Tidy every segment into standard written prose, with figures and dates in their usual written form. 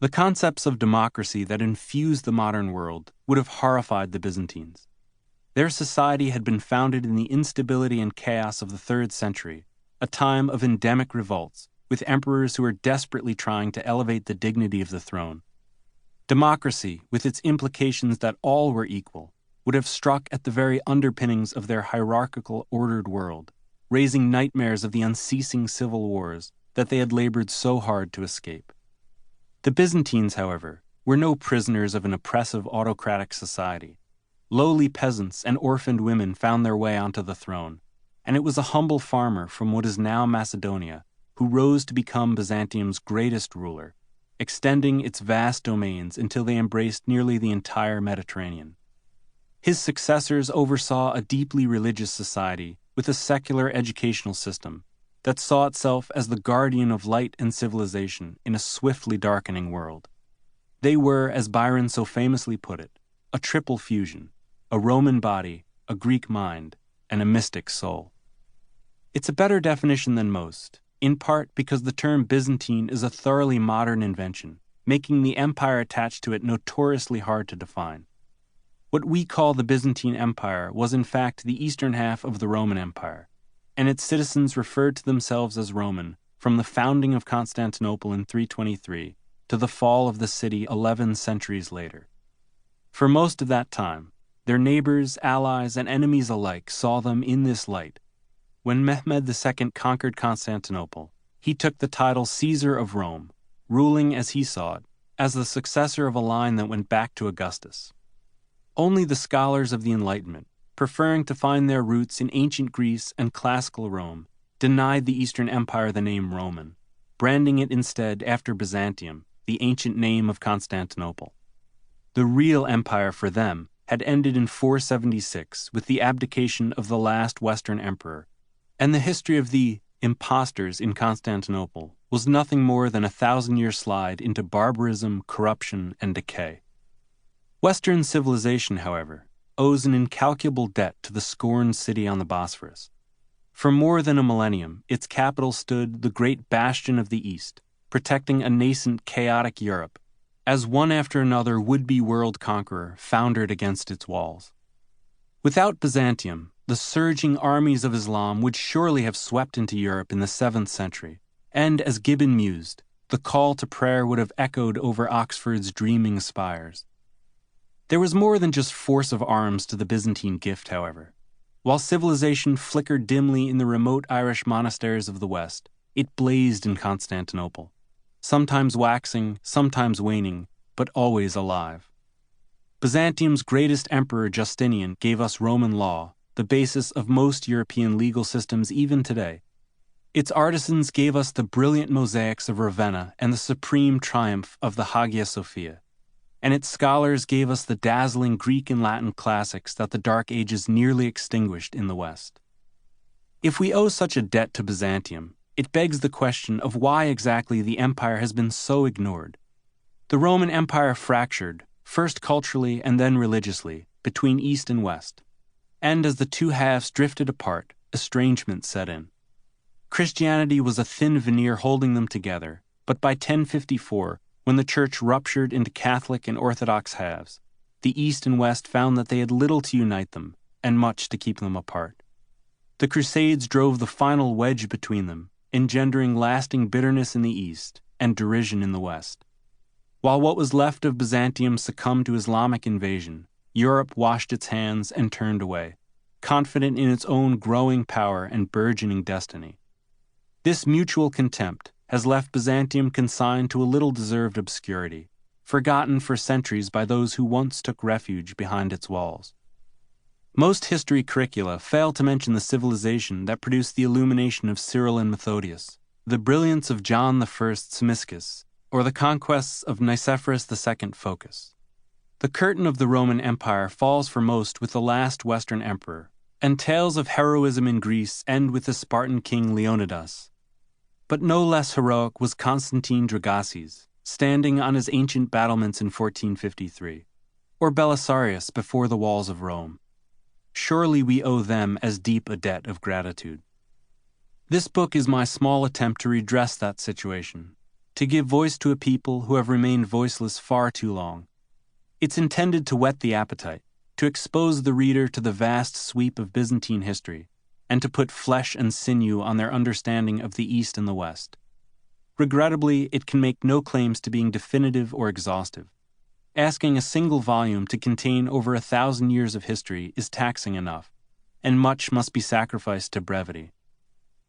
The concepts of democracy that infused the modern world would have horrified the Byzantines. Their society had been founded in the instability and chaos of the 3rd century, a time of endemic revolts, with emperors who were desperately trying to elevate the dignity of the throne. Democracy, with its implications that all were equal, would have struck at the very underpinnings of their hierarchical, ordered world, raising nightmares of the unceasing civil wars that they had labored so hard to escape. The Byzantines, however, were no prisoners of an oppressive autocratic society. Lowly peasants and orphaned women found their way onto the throne, and it was a humble farmer from what is now Macedonia who rose to become Byzantium's greatest ruler, extending its vast domains until they embraced nearly the entire Mediterranean. His successors oversaw a deeply religious society with a secular educational system that saw itself as the guardian of light and civilization in a swiftly darkening world. They were, as Byron so famously put it, a triple fusion, a Roman body, a Greek mind, and a mystic soul. It's a better definition than most, in part because the term Byzantine is a thoroughly modern invention, making the empire attached to it notoriously hard to define. What we call the Byzantine Empire was in fact the eastern half of the Roman Empire, and its citizens referred to themselves as Roman from the founding of Constantinople in 323 to the fall of the city 11 centuries later. For most of that time, their neighbors, allies, and enemies alike saw them in this light. When Mehmed II conquered Constantinople, he took the title Caesar of Rome, ruling, as he saw it, as the successor of a line that went back to Augustus. Only the scholars of the Enlightenment, preferring to find their roots in ancient Greece and classical Rome, denied the Eastern Empire the name Roman, branding it instead after Byzantium, the ancient name of Constantinople. The real empire for them had ended in 476 with the abdication of the last Western emperor, and the history of the impostors in Constantinople was nothing more than a 1,000-year slide into barbarism, corruption, and decay. Western civilization, however, owes an incalculable debt to the scorned city on the Bosphorus. For more than a millennium, its capital stood the great bastion of the East, protecting a nascent, chaotic Europe, as one after another would-be world conqueror foundered against its walls. Without Byzantium, the surging armies of Islam would surely have swept into Europe in the 7th century, and, as Gibbon mused, the call to prayer would have echoed over Oxford's dreaming spires. There was more than just force of arms to the Byzantine gift, however. While civilization flickered dimly in the remote Irish monasteries of the West, it blazed in Constantinople, sometimes waxing, sometimes waning, but always alive. Byzantium's greatest emperor Justinian gave us Roman law, the basis of most European legal systems even today. Its artisans gave us the brilliant mosaics of Ravenna and the supreme triumph of the Hagia Sophia, and its scholars gave us the dazzling Greek and Latin classics that the Dark Ages nearly extinguished in the West. If we owe such a debt to Byzantium, it begs the question of why exactly the empire has been so ignored. The Roman Empire fractured, first culturally and then religiously, between East and West, and as the two halves drifted apart, estrangement set in. Christianity was a thin veneer holding them together, but by 1054, when the Church ruptured into Catholic and Orthodox halves, the East and West found that they had little to unite them and much to keep them apart. The Crusades drove the final wedge between them, engendering lasting bitterness in the East and derision in the West. While what was left of Byzantium succumbed to Islamic invasion, Europe washed its hands and turned away, confident in its own growing power and burgeoning destiny. This mutual contempt has left Byzantium consigned to a little-deserved obscurity, forgotten for centuries by those who once took refuge behind its walls. Most history curricula fail to mention the civilization that produced the illumination of Cyril and Methodius, the brilliance of John I Zimiscus, or the conquests of Nicephorus II Phocas. The curtain of the Roman Empire falls for most with the last Western emperor, and tales of heroism in Greece end with the Spartan king Leonidas. But no less heroic was Constantine Dragaces, standing on his ancient battlements in 1453, or Belisarius before the walls of Rome. Surely we owe them as deep a debt of gratitude. This book is my small attempt to redress that situation. to give voice to a people who have remained voiceless far too long. It's intended to whet the appetite, to expose the reader to the vast sweep of Byzantine history, and to put flesh and sinew on their understanding of the East and the West. Regrettably, it can make no claims to being definitive or exhaustive. Asking a single volume to contain over 1,000 years of history is taxing enough, and much must be sacrificed to brevity.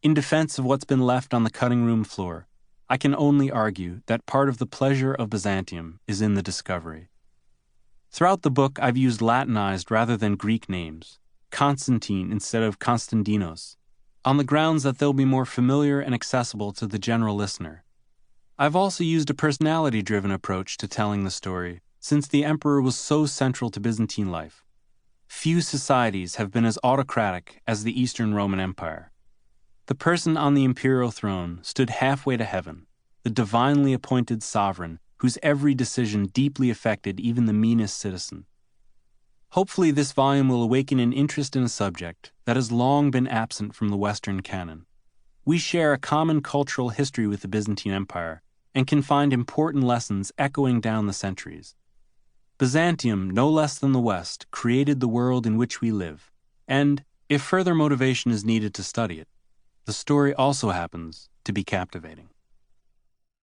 In defense of what's been left on the cutting room floor, I can only argue that part of the pleasure of Byzantium is in the discovery. Throughout the book, I've used Latinized rather than Greek names, Constantine instead of Constantinos, on the grounds that they'll be more familiar and accessible to the general listener. I've also used a personality-driven approach to telling the story, since the emperor was so central to Byzantine life. Few societies have been as autocratic as the Eastern Roman Empire. The person on the imperial throne stood halfway to heaven, the divinely appointed sovereign whose every decision deeply affected even the meanest citizen. Hopefully this volume will awaken an interest in a subject that has long been absent from the Western canon. We share a common cultural history with the Byzantine Empire and can find important lessons echoing down the centuries. Byzantium, no less than the West, created the world in which we live, and, if further motivation is needed to study it, the story also happens to be captivating.